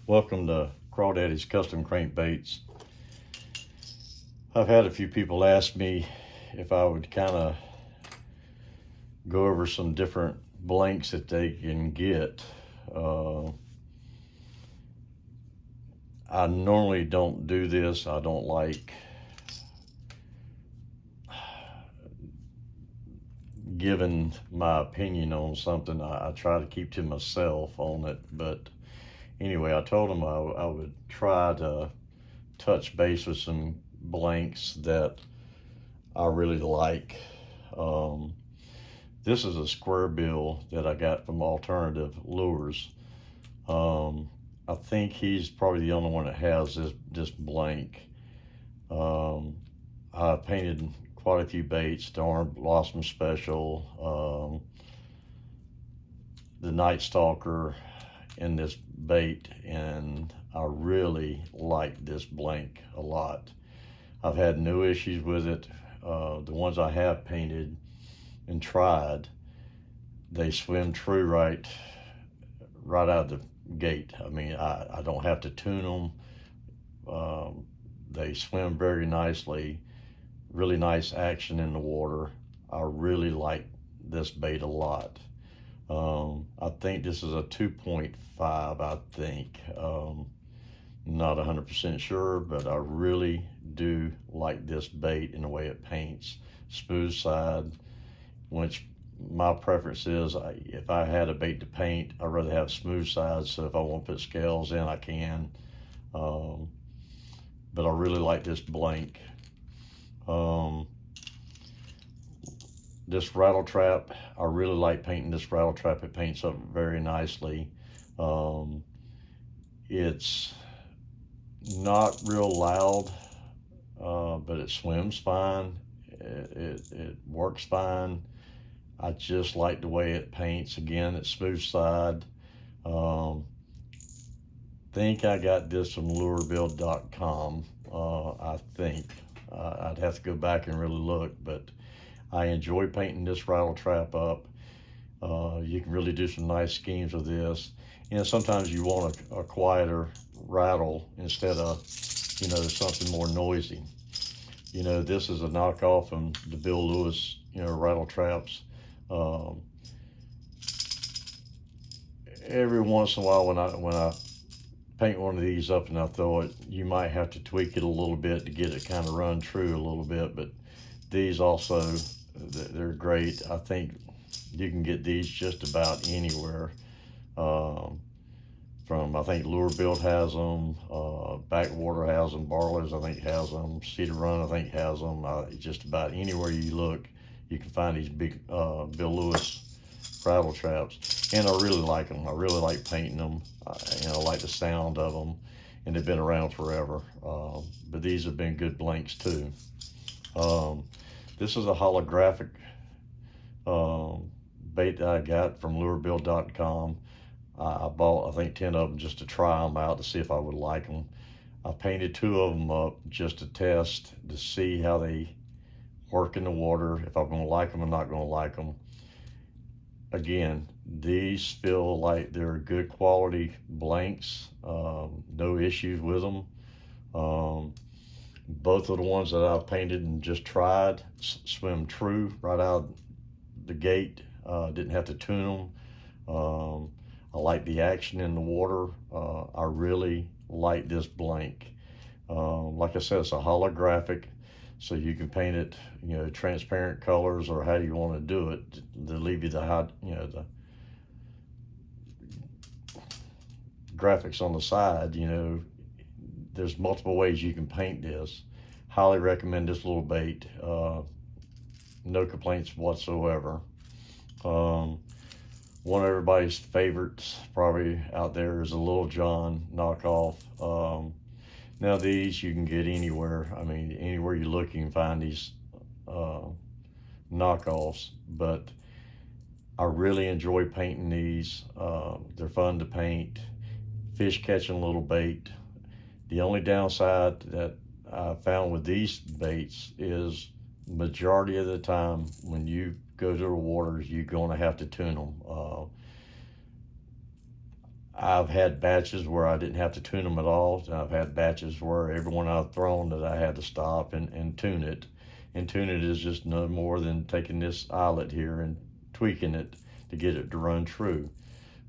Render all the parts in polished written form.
Welcome to Crawdaddy's Custom Crankbaits. I've had a few people ask me if I would kind of go over some different blanks that they can get. I normally don't do this. I don't like giving my opinion on something. I try to keep to myself on it, but anyway, I told them I would try to touch base with some blanks that I really like. This is a square bill that I got from Alternative Lures. I think he's probably the only one that has this blank. I painted quite a few baits, the Orange Blossom Special, the Night Stalker, in this bait, and I really like this blank a lot. I've had no issues with it. The ones I have painted and tried, they swim true right out of the gate. I mean, I don't have to tune them. They swim very nicely, really nice action in the water. I really like this bait a lot. I think this is a 2.5, I think. Not 100% sure, but I really do like this bait in the way it paints. Smooth side, which my preference is, if I had a bait to paint, I'd rather have smooth sides, so if I want to put scales in, I can. But I really like this blank. This rattle trap, I really like painting this rattle trap. It paints up very nicely. It's not real loud, but it swims fine. It works fine. I just like the way it paints. Again, it's smooth side. Think I got this from lurebuild.com. I think. I'd have to go back and really look, but I enjoy painting this rattle trap up. You can really do some nice schemes with this. You know, sometimes you want a quieter rattle instead of, something more noisy. This is a knockoff from the Bill Lewis, rattle traps. Every once in a while when I paint one of these up and I throw it, you might have to tweak it a little bit to get it kind of run true a little bit, but these also, they're great. I think you can get these just about anywhere. I think Lure Build has them, Backwater has them, Barlow's I think has them, Cedar Run I think has them. Just about anywhere you look, you can find these big Bill Lewis rattle traps, and I really like them. I really like painting them. I like the sound of them, and they've been around forever. But these have been good blanks too. This is a holographic bait that I got from lurebuild.com. I bought, I think, 10 of them just to try them out to see if I would like them. I painted 2 of them up just to test, to see how they work in the water, if I'm going to like them or not going to like them. Again, these feel like they're good quality blanks. No issues with them. Both of the ones that I've painted and just tried swim true right out the gate. Didn't have to tune them. I like the action in the water. I really like this blank. Like I said, it's a holographic, so you can paint it, transparent colors or how you want to do it to leave you the graphics on the side. There's multiple ways you can paint this. Highly recommend this little bait. No complaints whatsoever. One of everybody's favorites probably out there is a Little John knockoff. Now these you can get anywhere. I mean, anywhere you look, you can find these knockoffs, but I really enjoy painting these. They're fun to paint. Fish catching little bait. The only downside that I found with these baits is majority of the time when you go to the waters, you're going to have to tune them. I've had batches where I didn't have to tune them at all. And I've had batches where every one I've thrown that I had to stop and tune it. And tune it is just no more than taking this eyelet here and tweaking it to get it to run true.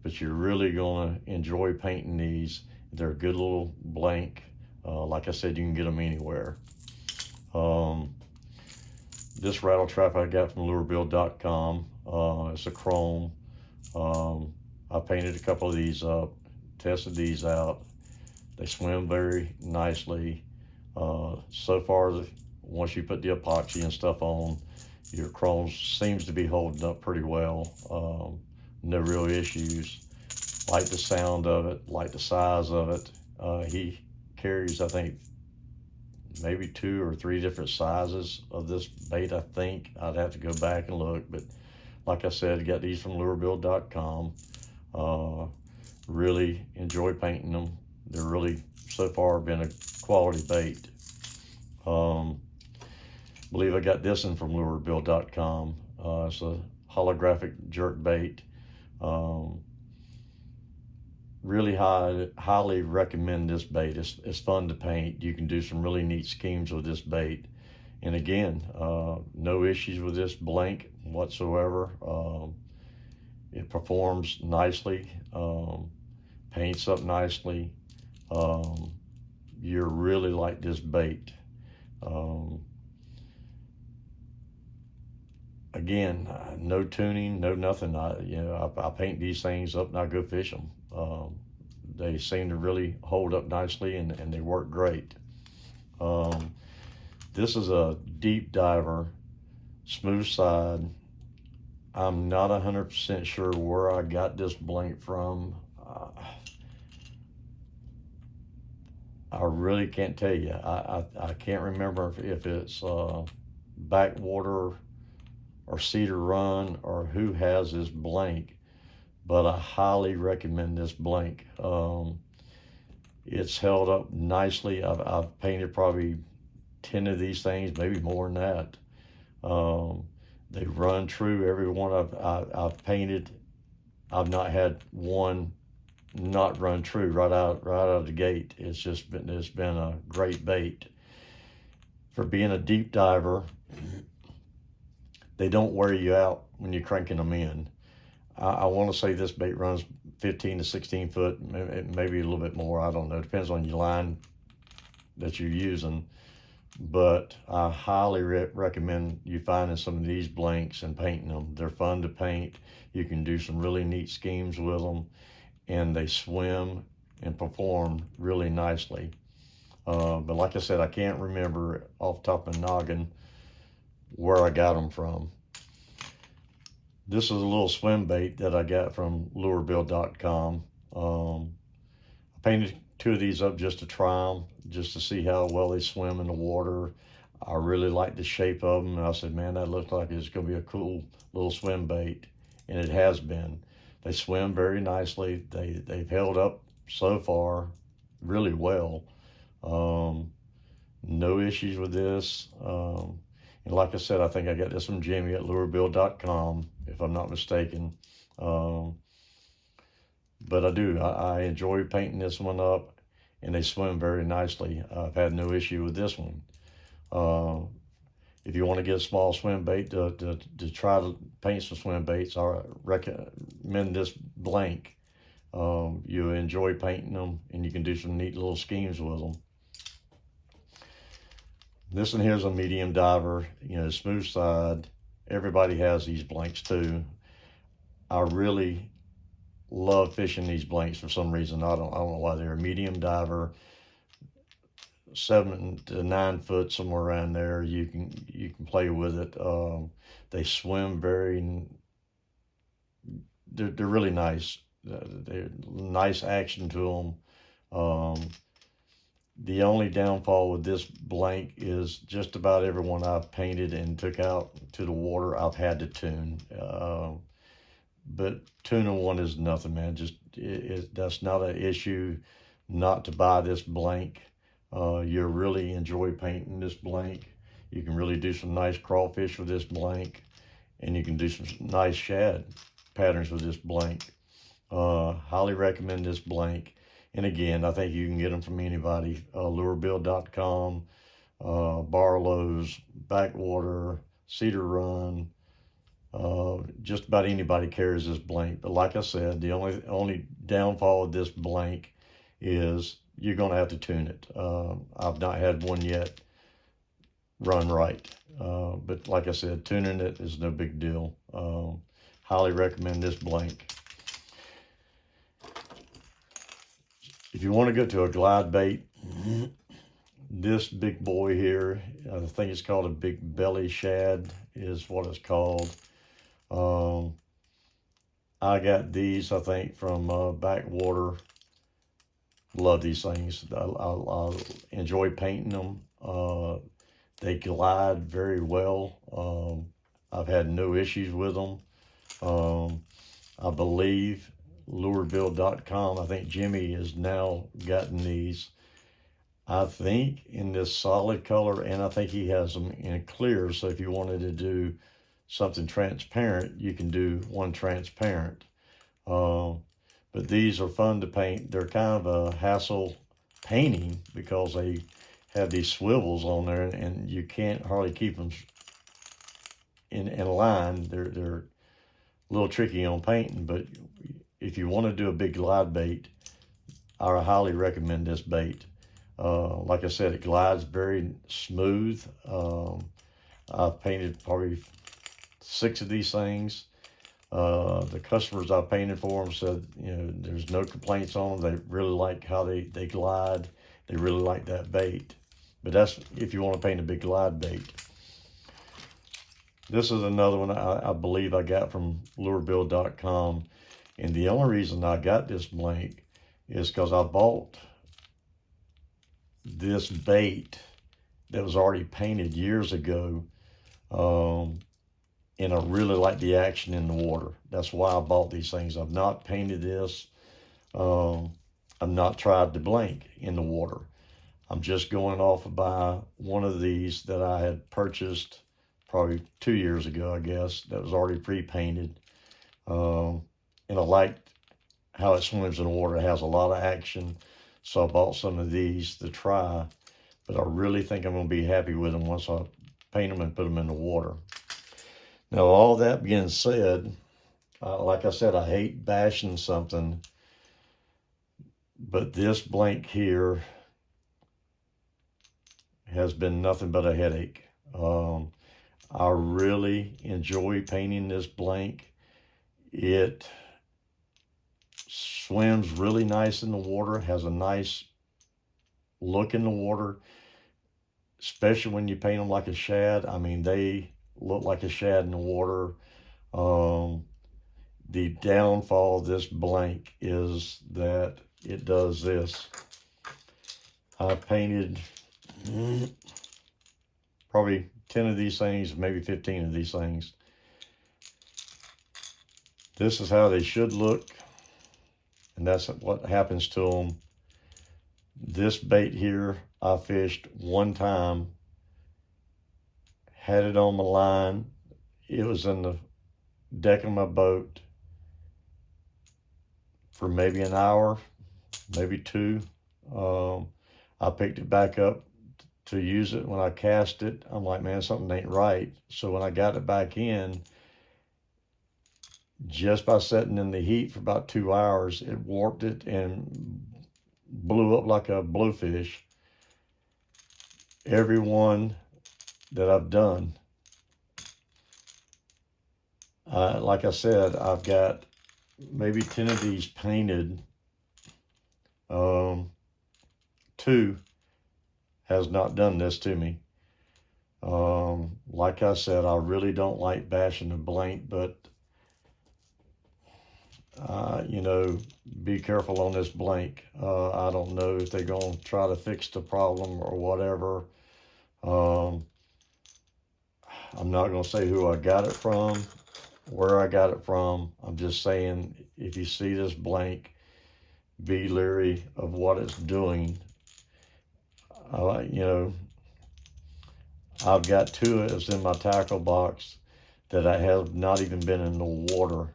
But you're really gonna enjoy painting these. They're a good little blank. Like I said, you can get them anywhere. This rattle trap I got from lurebuild.com. It's a chrome. I painted a couple of these up, tested these out. They swim very nicely. So far, once you put the epoxy and stuff on, your chrome seems to be holding up pretty well. No real issues. Like the sound of it, like the size of it. He carries, I think, maybe 2 or 3 different sizes of this bait, I think. I'd have to go back and look, but like I said, got these from lurebuild.com. Really enjoy painting them. They're really, so far, been a quality bait. Believe I got this one from lurebuild.com. It's a holographic jerk bait. Really highly recommend this bait. It's fun to paint. You can do some really neat schemes with this bait. And again, no issues with this blank whatsoever. It performs nicely, paints up nicely. You really like this bait. Again, no tuning, no nothing. I paint these things up and I go fish them. They seem to really hold up nicely and they work great. This is a deep diver, smooth side. I'm not 100% sure where I got this blank from. I really can't tell you. I can't remember if it's Backwater or Cedar Run or who has this blank, but I highly recommend this blank. It's held up nicely. I've painted probably 10 of these things, maybe more than that. They run true. Every one I've painted, I've not had one not run true right out of the gate. It's been a great bait. For being a deep diver, they don't wear you out when you're cranking them in. I want to say this bait runs 15 to 16 foot, maybe a little bit more. I don't know. Depends on your line that you're using. But I highly recommend you finding some of these blanks and painting them. They're fun to paint. You can do some really neat schemes with them, and they swim and perform really nicely. But like I said, I can't remember off the top of my noggin where I got them from. This is a little swim bait that I got from lurebuild.com. I painted 2 of these up just to try them, just to see how well they swim in the water. I really like the shape of them. And I said, man, that looks like it's gonna be a cool little swim bait. And it has been. They swim very nicely. They've held up so far really well. No issues with this. And like I said, I think I got this from Jimmy at lurebuild.com, if I'm not mistaken. But I enjoy painting this one up, and they swim very nicely. I've had no issue with this one. If you want to get a small swim bait to try to paint some swim baits, I recommend this blank. You enjoy painting them, and you can do some neat little schemes with them. This one here is a medium diver, smooth side. Everybody has these blanks too. I really love fishing these blanks for some reason. I don't know why. They're a medium diver, 7 to 9 foot, somewhere around there. You can play with it. They swim they're really nice. They're nice action to them. The only downfall with this blank is just about everyone I've painted and took out to the water, I've had to tune. But tuning one is nothing, man. That's not an issue not to buy this blank. You'll really enjoy painting this blank. You can really do some nice crawfish with this blank, and you can do some nice shad patterns with this blank. Highly recommend this blank. And again, I think you can get them from anybody. Lurebill.com, Barlow's, Backwater, Cedar Run. Just about anybody carries this blank. But like I said, the only downfall of this blank is you're going to have to tune it. I've not had one yet run right. But like I said, tuning it is no big deal. Highly recommend this blank. If you want to go to a glide bait, this big boy here, I think it's called a big belly shad is what it's called. I got these, I think, from Backwater. Love these things. I enjoy painting them. They glide very well. I've had no issues with them. I believe Lurebill.com, I think Jimmy has now gotten these, I think, in this solid color, and I think he has them in clear. So if you wanted to do something transparent, you can do one transparent. But these are fun to paint. They're kind of a hassle painting because they have these swivels on there, and you can't hardly keep them in line. They're a little tricky on painting, but if you want to do a big glide bait, I highly recommend this bait. Like I said, it glides very smooth. I've painted probably 6 of these things. The customers I painted for them said, you know, there's no complaints on them. They really like how they glide. They really like that bait. But that's if you want to paint a big glide bait. This is another one I believe I got from Lurebill.com. And the only reason I got this blank is because I bought this bait that was already painted years ago. And I really like the action in the water. That's why I bought these things. I've not painted this. I've not tried the blank in the water. I'm just going off by one of these that I had purchased probably 2 years ago, I guess, that was already pre-painted. And I liked how it swims in the water. It has a lot of action. So I bought some of these to try, but I really think I'm going to be happy with them once I paint them and put them in the water. Now, all that being said, like I said, I hate bashing something, but this blank here has been nothing but a headache. I really enjoy painting this blank. It swims really nice in the water, has a nice look in the water, especially when you paint them like a shad. I mean, they look like a shad in the water. The downfall of this blank is that it does this. I painted probably 10 of these things, maybe 15 of these things. This is how they should look, and that's what happens to them. This bait here, I fished one time, had it on my line. It was in the deck of my boat for maybe an hour, maybe 2. I picked it back up to use it. When I cast it, I'm like, man, something ain't right. So when I got it back in, just by sitting in the heat for about 2 hours, it warped it and blew up like a blowfish. Every one that I've done, like I said, I've got maybe 10 of these painted. 2 has not done this to me. Like I said, I really don't like bashing the blank, but you know, be careful on this blank. I don't know if they're going to try to fix the problem or whatever. I'm not going to say who I got it from, where I got it from. I'm just saying, if you see this blank, be leery of what it's doing. You know, I've got 2 of us in my tackle box that I have not even been in the water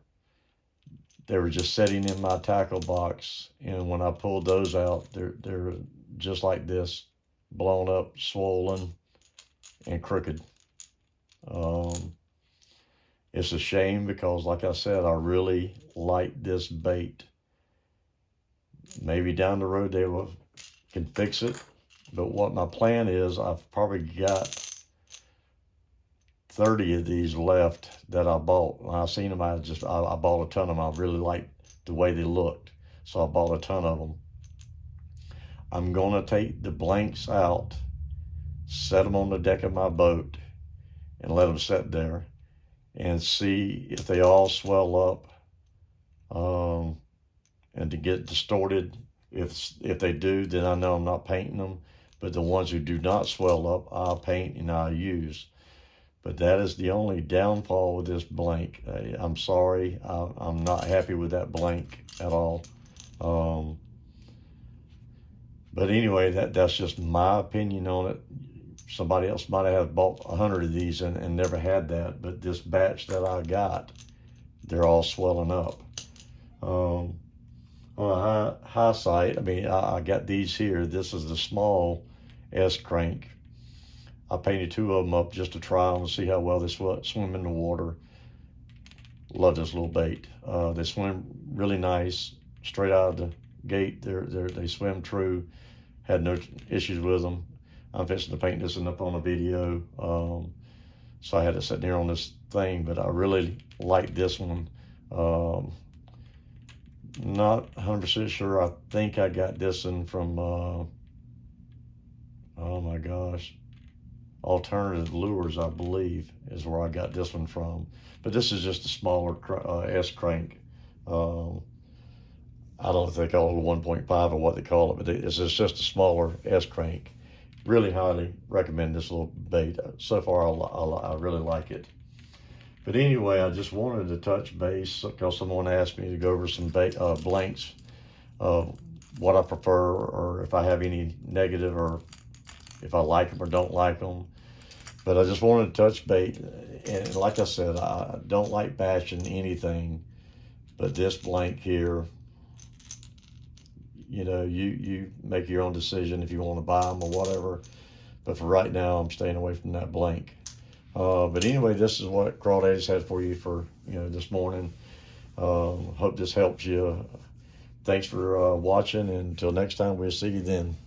they were just sitting in my tackle box, and when I pulled those out, they're just like this, blown up, swollen, and crooked. It's a shame because, like I said, I really like this bait. Maybe down the road they can fix it, but what my plan is, I've probably got 30 of these left that I bought. When I seen them, I bought a ton of them. I really liked the way they looked, so I bought a ton of them. I'm gonna take the blanks out, set them on the deck of my boat, and let them sit there and see if they all swell up, and to get distorted. If they do, then I know I'm not painting them. But the ones who do not swell up, I'll paint and I'll use. But that is the only downfall with this blank. I'm sorry, I'm not happy with that blank at all. But anyway, that's just my opinion on it. Somebody else might have bought 100 of these and never had that, but this batch that I got, they're all swelling up. On a high site, I mean, I got these here. This is the small S crank. I painted 2 of them up just to try them and see how well they swim in the water. Love this little bait. They swim really nice. Straight out of the gate, they swim true. Had no issues with them. I'm fixing to paint this up on a video. So I had to sit there on this thing, but I really like this one. Not 100% sure. I think I got this one from, oh my gosh, Alternative Lures, I believe, is where I got this one from. But this is just a smaller S crank. I don't know if they call it a 1.5 or what they call it, but it's just a smaller S crank. Really highly recommend this little bait. So far, I really like it. But anyway, I just wanted to touch base because someone asked me to go over some blanks of what I prefer, or if I have any negative, or if I like them or don't like them. But I just wanted to touch bait. And like I said, I don't like bashing anything, but this blank here, you know, you make your own decision if you want to buy them or whatever. But for right now, I'm staying away from that blank. But anyway, this is what Crawdaddy's had for you for, this morning. Hope this helps you. Thanks for watching, and until next time, we'll see you then.